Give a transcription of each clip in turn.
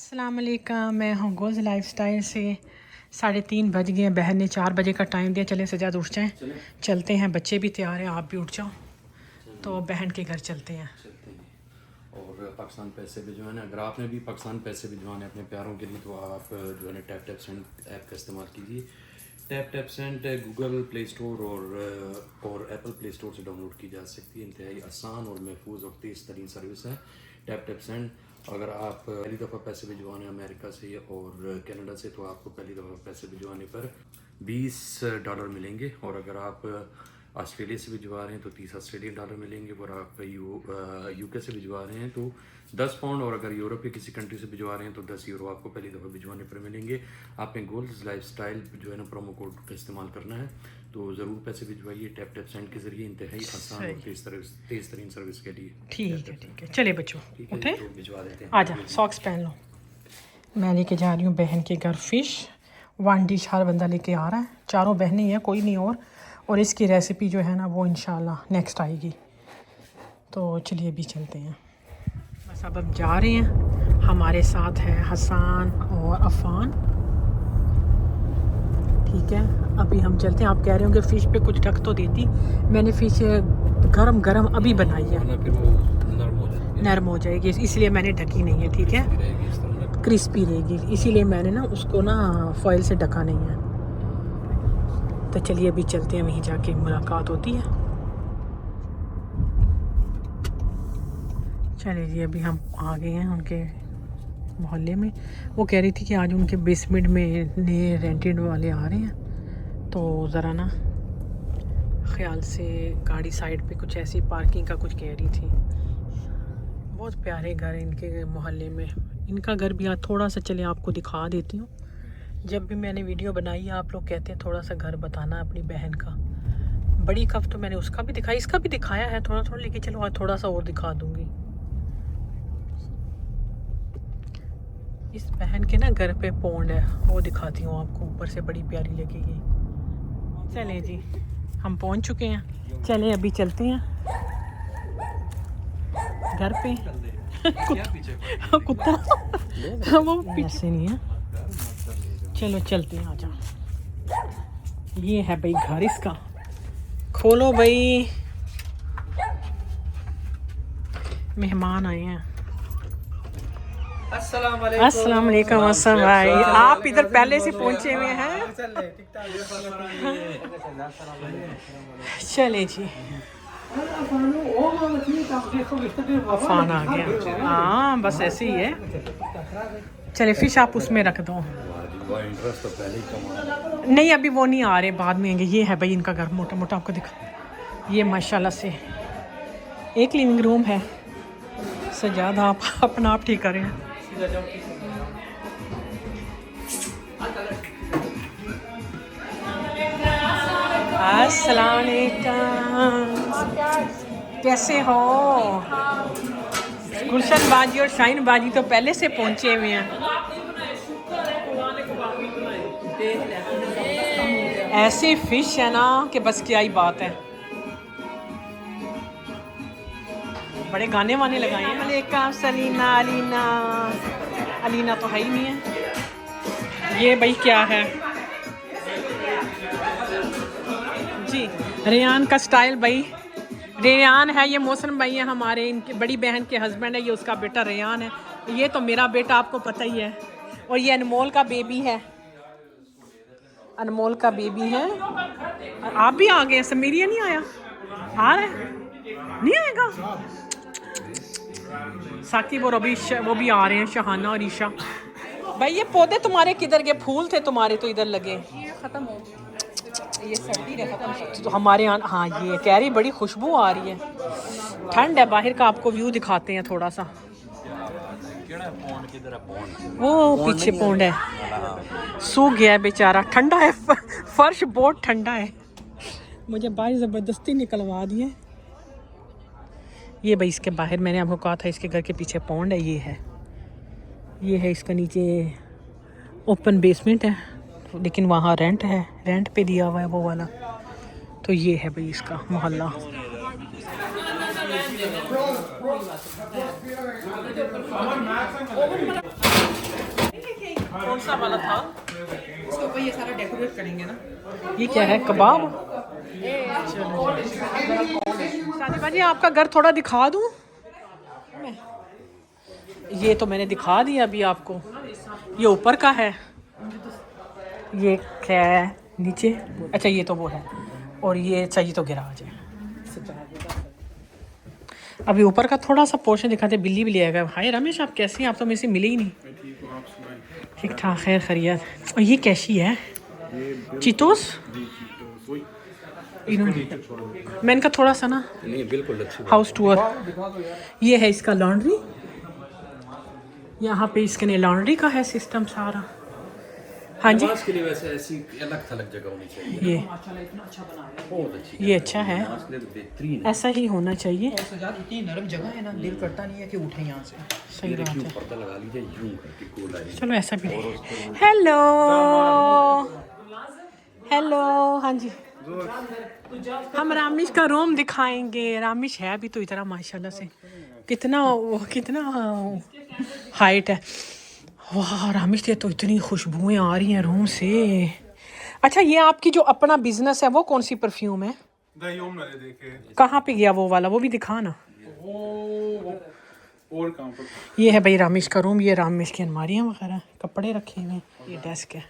अस्सलाम वालेकुम, मैं हूँ गोज़ लाइफस्टाइल से। 3:30 बज गए, बहन ने 4 बजे का टाइम दिया। चले सजाद उठ जाएं, चलते हैं। बच्चे भी तैयार हैं, आप भी उठ जाओ तो बहन के घर चलते हैं। और पाकिस्तान पैसे भिजवाना, अगर आपने भी पाकिस्तान पैसे भिजवाने अपने प्यारों के लिए तो आप जो है ना टैप टैप सेंड ऐप का इस्तेमाल कीजिए। Tap tap send Google play store और एप्पल प्ले स्टोर से डाउनलोड की जा सकती है। इंतहाई आसान और महफूज और तेज़ तरीन सर्विस है टैप टैप सेंड। अगर आप पहली दफ़ा पैसे भिजवाने अमेरिका से और कनाडा से तो आपको पहली दफ़ा पैसे भिजवाने पर $20 मिलेंगे, और अगर आप ऑस्ट्रेलिया से भिजवा रहे हैं तो $30 मिलेंगे, और आप यूके से भिजवा रहे हैं तो £10, और अगर यूरोप के किसी कंट्री से भिजवा रहे हैं तो €10 आपको पहली दफ़ा भिजवाने पर मिलेंगे। आपने गोल्स लाइफस्टाइल जो है ना प्रोमो कोड का इस्तेमाल करना है, तो ज़रूर पैसे भिजवाइए टैप टैप सेंड के ज़रिए। इंतहाई आसान और तेज़ तरीन सर्विस के लिए। ठीक है। चले बच्चों उठे, तो भिजवा देते हैं। आजा सॉक्स पहन लो। मैं लेके जा रही हूँ बहन के घर फ़िश। 1 डिश हर बंदा लेके आ रहा है, 4 बहनें हैं, कोई नहीं और इसकी रेसिपी जो है ना वो इंशाल्लाह नेक्स्ट आएगी। तो चलिए अभी चलते हैं। बस अब जा रहे हैं। हमारे साथ है हसन और अफ़ान। ठीक है, अभी हम चलते हैं। आप कह रहे होंगे फ़िश पे कुछ ढक तो देती, मैंने फ़िश गरम अभी बनाई है, नरम हो जाएगी, इसलिए मैंने ढकी नहीं है। ठीक है, क्रिस्पी रहेगी, इसीलिए मैंने ना उसको ना फॉइल से ढका नहीं है। तो चलिए अभी चलते हैं, वहीं जाके मुलाकात होती है। चलिए जी, अभी हम आ गए हैं उनके मोहल्ले में। वो कह रही थी कि आज उनके बेसमेंट में नए रेंटेड वाले आ रहे हैं, तो ज़रा ना ख्याल से गाड़ी साइड पे कुछ ऐसी पार्किंग का कुछ कह रही थी। बहुत प्यारे घर है इनके मोहल्ले में। इनका घर भी आज थोड़ा सा, चले आपको दिखा देती हूँ। जब भी मैंने वीडियो बनाई है आप लोग कहते हैं थोड़ा सा घर बताना अपनी बहन का। बड़ी कफ तो मैंने उसका भी दिखाया, इसका भी दिखाया है थोड़ा, लेकिन चलो आज थोड़ा सा और दिखा दूँगी। इस बहन के ना घर पे पौंड है, वो दिखाती हूँ आपको, ऊपर से बड़ी प्यारी लगेगी। चलें जी, हम पहुँच चुके हैं। चलें अभी चलते हैं घर पे। कुत्ता वो पीछे नहीं है। चलो चलते हैं, आजा। ये है भाई घर इसका, खोलो भाई, मेहमान आए हैं। अस्सलाम वालेकुम भाई, आप इधर पहले से पहुंचे हुए हैं। चले जी, अफान आ गया। हाँ बस ऐसे ही है। चले फिश आप उसमें रख दो। नहीं अभी वो नहीं आ रहे, बाद में आएंगे। ये है भाई इनका घर, मोटा मोटा आपको दिखा। ये माशाल्लाह से एक लिविंग रूम है। सजाद आप अपना आप ठीक करें। अस्सलाम वालेकुम, कैसे हो? गुलशन बाजी और शाहीन बाजी तो पहले से पहुंचे हुए हैं। ऐसी फिश है ना कि बस क्या ही बात है। बड़े गाने वाने लगाए हैं। वालेकुम सलीना, अलीना तो है ही नहीं है। ये भाई क्या है जी, रेयान का स्टाइल भाई। रेयान है, ये मौसम भाई है हमारे, इनकी बड़ी बहन के हस्बैंड है। ये उसका बेटा रेयान है, ये तो मेरा बेटा आपको पता ही है। और ये अनमोल का बेबी है, अनमोल का बेबी है। आप भी आ गए? समीरिया नहीं आया? आ रहा है? नहीं आएगा? साकिब और अभी वो भी आ रहे हैं, शहाना और ईशा। भाई ये पौधे तुम्हारे किधर गए? फूल थे तुम्हारे तो इधर लगे, खत्म हो गए। ये सर्दी है खत्म। तो हमारे यहाँ हाँ ये कह रही बड़ी खुशबू आ रही है। ठंड है बाहर का, आपको व्यू दिखाते हैं थोड़ा सा। वो पीछे पौंड है, सूख गया है बेचारा, ठंडा है। फर्श बहुत ठंडा है। मुझे बाहर ज़बरदस्ती निकलवा दिए। ये भाई इसके बाहर मैंने आपको कहा था इसके घर के पीछे पौंड है। ये है इसका नीचे ओपन बेसमेंट है, लेकिन वहाँ रेंट है, रेंट पे दिया हुआ है वो वाला। तो ये है भाई इसका मोहल्ला। कौन सा वाला था? इसके ऊपर ये सारा डेकोरेट करेंगे ना। ये क्या है, कबाब? शादी भाजी आपका घर थोड़ा दिखा दूँ? ये तो मैंने दिखा दिया अभी आपको। ये ऊपर का है, ये क्या है नीचे? अच्छा ये तो वो है, और ये अच्छा ये तो गिराज है। अभी ऊपर का थोड़ा सा पोर्शन दिखाते, बिल्ली भी ले गया। हाय रमेश, आप कैसे हैं? आप तो मेरे से मिले ही नहीं। ठीक ठाक, खैर खैरियत। और ये कैसी है? चीतोस? इन्होंने मैं इनका थोड़ा सा ना नहीं बिल्कुल अच्छी हाउस टूर। ये है इसका लॉन्ड्री, यहाँ पे इसके लिए लॉन्ड्री का है सिस्टम सारा। हाँ जी, नमाज के लिए वैसे ऐसी अलग थलग जगह होनी चाहिए। ये बहुत अच्छी ये अच्छा है, नमाज के लिए तो बेहतरीन है। ऐसा ही होना चाहिए। और सजाद इतनी नरम जगह है ना, दिल करता नहीं है कि उठे यहाँ से। सही बात यूं है। पर्दा लगा लीजिए यूं करके कोल आएगी। चलो ऐसा भी हेलो हेलो। हाँ जी, हम रामिश का रूम दिखाएंगे। रामिश है अभी तो इतना माशाल्लाह से, कितना हाइट है। वाह रामिश, ये तो इतनी खुशबुएं आ रही हैं रूम से। अच्छा, ये आपकी जो अपना बिजनेस है वो कौन सी परफ्यूम है? कहाँ पे गया वो वाला? वो भी दिखा ना। ये है भाई रामिश का रूम। ये रामिश की अलमारियाँ वगैरह, कपड़े रखे हुए हैं। ये डेस्क है,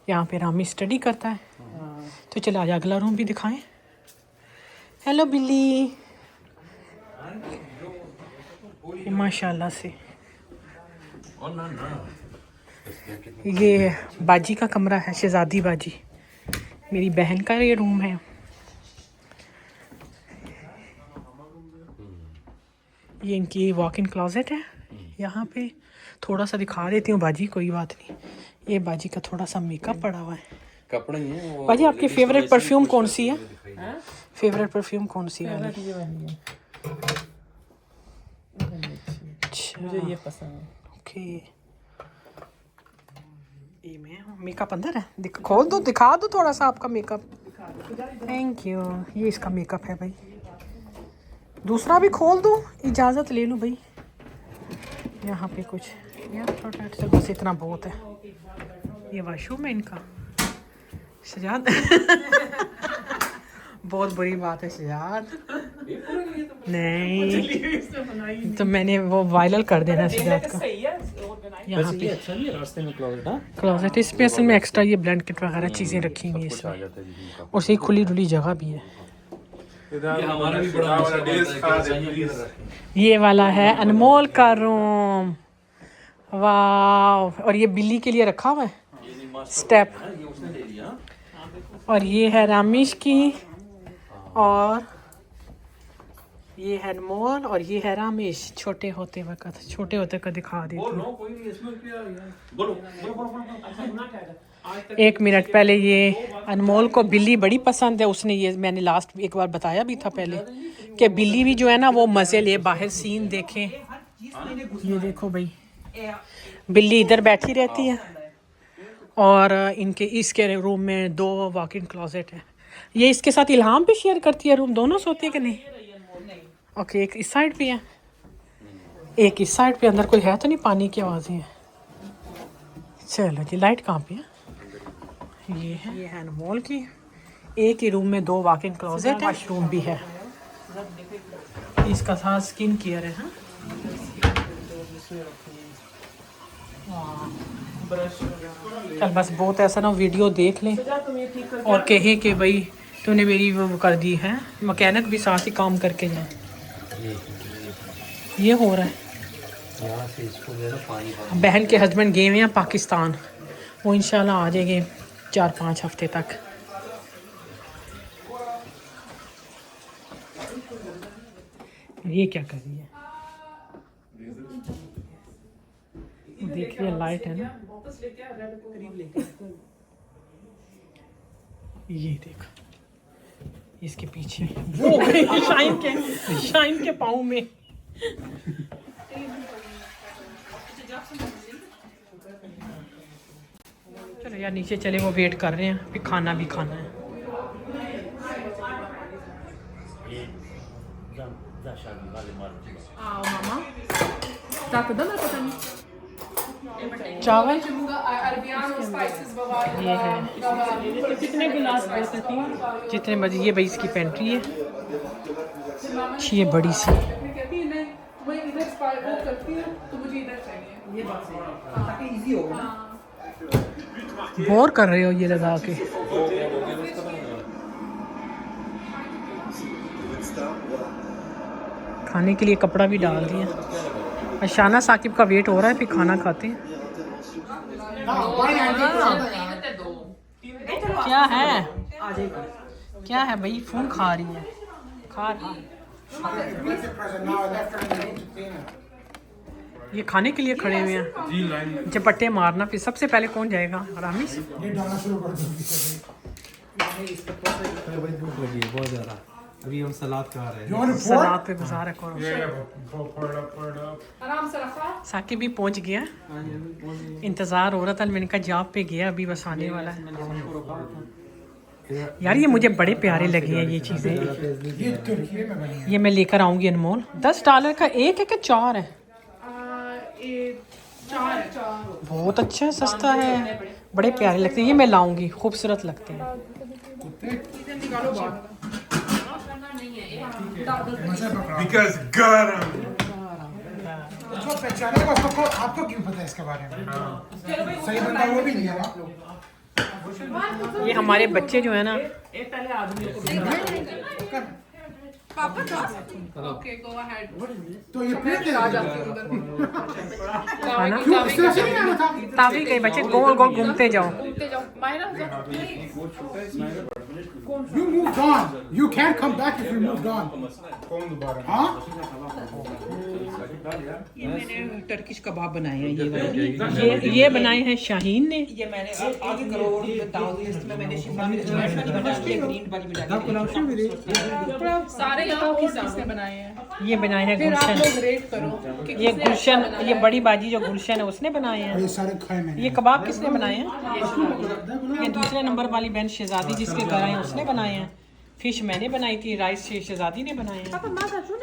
यहाँ पे रामिश स्टडी करता है। तो चलो आज अगला रूम भी दिखाएं। हेलो बिल्ली, माशाल्लाह से। ये बाजी का कमरा है, शहजादी बाजी, मेरी बहन का ये रूम है। ये इनकी वॉक इन क्लोजेट है। यहाँ पे थोड़ा सा दिखा देती हूँ बाजी, कोई बात नहीं। ये बाजी का थोड़ा सा मेकअप पड़ा हुआ है। कपड़े ही हैं वो। बाजी आपकी फेवरेट परफ्यूम कौन सी है? फेवरेट परफ्यूम कौन सी है? मुझे ये पसंद है। ओके, ये मैं मेकअप अंदर है, खोल दो, दिखा दो थोड़ा सा आपका मेकअप। Thank you. ये इसका मेकअप है भाई। दूसरा भी खोल दो, इजाज़त ले लो भाई। यहाँ पे कुछ यार से बस इतना बहुत है। ये वॉशरूम है इनका। सजाद बहुत बुरी बात है सजाद। नहीं तो मैंने वो वायरल कर देना सजाद का। यहाँ पे अच्छा नहीं है रास्ते में क्लोजेट। हाँ क्लोजेट, इसमें असल में एक्स्ट्रा ये ब्लैंकेट वगैरह चीज़ें रखी हुई हैं कुछ आ इसमें, जाता है जी। और सही खुली डुली जगह भी है। ये हमारा भी बड़ा मसला होता है कि ये वाला है अनमोल का रूम। वाह, और ये बिल्ली के लिए रखा हुआ है स्टेप। ये उसने ले लिया। और ये है रामिश की, और ये है अनमोल, और ये है रामिश। छोटे होते का दिखा देती हूँ। कोई नहीं इसमें क्या है? बोलो। एक मिनट पहले, ये अनमोल को बिल्ली बड़ी पसंद है। उसने ये, मैंने लास्ट एक बार बताया भी था पहले, कि बिल्ली भी जो है ना वो मज़े ले। बाहर सीन देखें, ये देखो भाई, बिल्ली इधर बैठी रहती है, और इसके रूम में 2 वॉक इन क्लोजेट है। ये इसके साथ इल्हाम भी शेयर करती है रूम, दोनों सोते हैं कि नहीं? ओके, एक इस साइड पे है, एक इस साइड पे। अंदर कोई है तो नहीं? पानी की आवाज़ें हैं। चलो जी, लाइट कहाँ पे है? ये है अनमोल की। एक ही रूम में 2 वॉक इन क्लोजेट है, वॉशरूम भी है। इसका साथ स्किन केयर है। हाँ, चल बस बहुत ऐसा ना वीडियो देख लें और कहे कि भाई तूने मेरी वो कर दी है। मैकेनिक भी साथ ही काम करके जाए। ये हो रहा है। यहाँ से इसको जो है ना पानी बहन के हस्बैंड गए हुए हैं पाकिस्तान, वो इंशाल्लाह आ जाएंगे 4-5 हफ्ते तक। ये क्या कर रही है? देखिए लाइट है ना, ये देखो इसके पीछे वो शाइन के पाँव में। चलो यार नीचे चले, वो वेट कर रहे हैं, फिर खाना भी खाना है। आओ मामा, ताकत ना पता नहीं। चावल अरबियान स्पाइसेस बवाल ये है। कितने गिलास जितने मर्जी। ये भाई इसकी पेंट्री है, अच्छी है बड़ी सी। कहती है नहीं मैं इधर स्पाइस वो करती हूँ तो मुझे इधर चाहिए। ये बात सही है, ताकि इजी हो ना। बोर कर रहे हो ये लगा के। खाने के लिए कपड़ा भी डाल दिया। अशाना साकिब का वेट हो रहा है, फिर खाना खाते हैं। क्या है क्या है भाई? फोन खा रही है, खा रही। ये खाने के लिए खड़े हुए हैं। झपट्टे मारना, फिर सबसे पहले कौन जाएगा? रामिस। भूख लगी है बहुत ज़्यादा। अभी हम सलाद खा रहे हैं। सलाद पे गुजारा करो। आराम से रखा। साकिब भी पहुंच गया, इंतज़ार हो रहा था। मैंने कहा जॉब पे गया, अभी बस आने वाला है। यार ये मुझे बड़े प्यारे लगे हैं ये चीज़ें। ये मैं लेकर आऊँगी अनमोल। $10 का एक है कि 4 है? चार बहुत अच्छा है, सस्ता है, बड़े प्यारे लगते हैं। ये मैं लाऊंगी, खूबसूरत लगते हैं। निकालो बाहर। Because garam. जो पहचानेगा उसको आपको क्यों पता है इसके बारे में? सही बंदा वो भी नहीं है आप लोग। ये हमारे बच्चे जो है ना, पापा का ओके गो अहेड। तो ये प्लेट दे आ जाती हूँ उधर। है ना? क्यों इससे ऐसे नहीं आना था? तावी के बच्चे गोल गोल घूमते जाओ। घूमते जाओ मायरा जाओ। You moved on. You can't come back if you moved on. हाँ? ये मैंने टर्किश कबाब बनाए हैं ये वाले। ये बनाए हैं शाहीन ने। ये मैंने आगे करोड़ दाल लिस्ट में मैंने शिमला मिर्च वाली बनाई है, ग्रीन वाली बनाई है। सारे यहाँ किसने बनाए हैं? ये बनाए हैं फिर आप गुलशन। लोग रेट करो कि ये गुलशन, ये बड़ी बाजी जो गुलशन है उसने बनाए हैं। ये सारे खाए मैंने। ये कबाब किसने बनाए हैं? ये दूसरे नंबर वाली बहन शहजादी जिसके घर आए उसने बनाए हैं। फिश मैंने बनाई थी, राइस शहजादी ने बनाए हैं,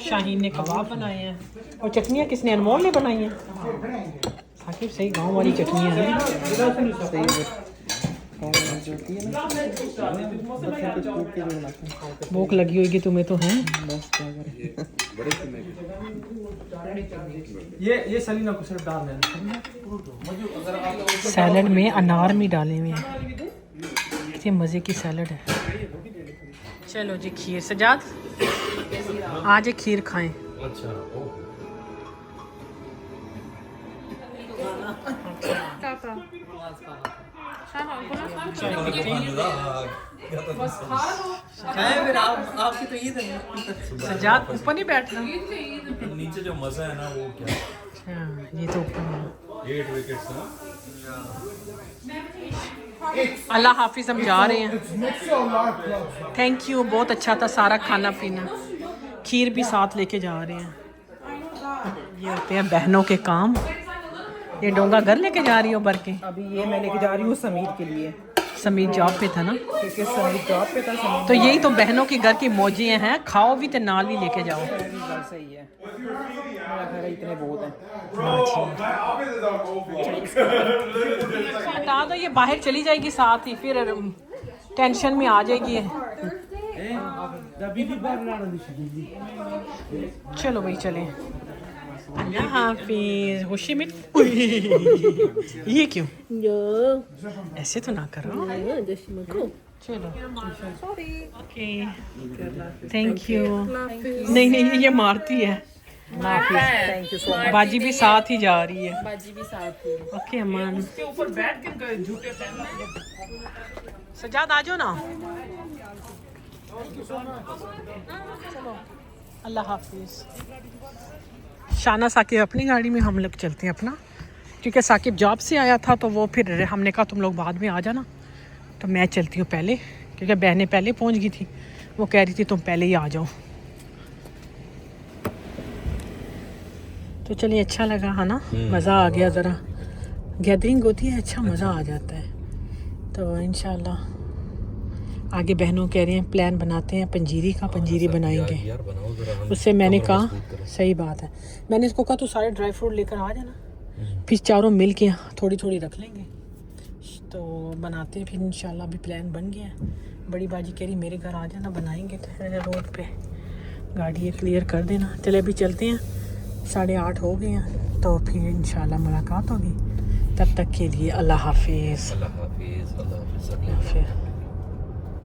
शाहीन ने कबाब बनाए हैं। और चटनियाँ किसने? अनमोल ने बनाई हैं। साकिब सही गांव वाली चटनियाँ हैं। भूख लगी होगी तुम्हें तो है। ये सलीना को सिर्फ डाल देना। सैलड में अनार भी डाले हुए हैं। ये मज़े की सैलड है। चलो जी खीर। सजाद आज एक खीर खाएं। अच्छा आपकी तो ईद है। सजाद ऊपर नहीं बैठना। नीचे जो मजा है ना वो क्या? अच्छा ये तो ऊपर। 8 विकेट्स ना। अल्लाह हाफिज। हम जा रहे हैं। थैंक यू, बहुत अच्छा था सारा खाना पीना। खीर भी साथ लेके जा रहे हैं। ये होते हैं बहनों के काम। ये डोंगा घर लेके जा रही हो भर के? अभी ये मैं लेके जा रही हूँ समीर के लिए, समीर जॉब पे था ना, क्योंकि समीर जॉब पे था। समीर तो यही तो बहनों के घर की मौजियाँ हैं। खाओ भी तो नाल भी लेके जाओ। बात सही है। मेरा घर इतने बहुत हैं। हटा दो, ये बाहर चली जाएगी साथ ही, फिर टेंशन में आ जाएगी। चलो भाई चले। अल्लाह हाफिज। खुशी में ये क्यों? ऐसे तो ना करो। चलो ओके थैंक यू। नहीं नहीं ये मारती है। Thank you so much. बाजी भी साथ ही जा रही है। बाजी भी साथ ही। ओके अमान। ऊपर बैठ के झूठे सजाद आ जाओ ना। अल्लाह हाफिज। शाना साकिब अपनी गाड़ी में, हम लोग चलते हैं अपना, क्योंकि साकिब जॉब से आया था तो वो फिर हमने कहा तुम लोग बाद में आ जाना, तो मैं चलती हूँ पहले, क्योंकि बहनें पहले पहुँच गई थी। वो कह रही थी तुम पहले ही आ जाओ। तो चलिए अच्छा लगा है ना, मज़ा आ गया। ज़रा गैदरिंग होती है, अच्छा मज़ा आ जाता है। तो इंशाल्लाह आगे बहनों कह रही हैं प्लान बनाते हैं पंजीरी का, पंजीरी बनाएंगे। उससे मैंने कहा सही बात है, मैंने इसको कहा तू सारे ड्राई फ्रूट लेकर आ जाना, फिर चारों मिल के थोड़ी थोड़ी रख लेंगे, तो बनाते हैं फिर इंशाल्लाह। अभी प्लान बन गया है। बड़ी बाजी कह रही मेरे घर आ जाना, बनाएंगे रोड पे, गाड़ी ये क्लियर कर देना। चले अभी चलते हैं, 8:30 हो गए हैं, तो फिर इंशाल्लाह मुलाकात होगी। तब तक के लिए अल्लाह हाफिज़। अल्लाह हाफिज़, अल्लाह हाफिज़। फिर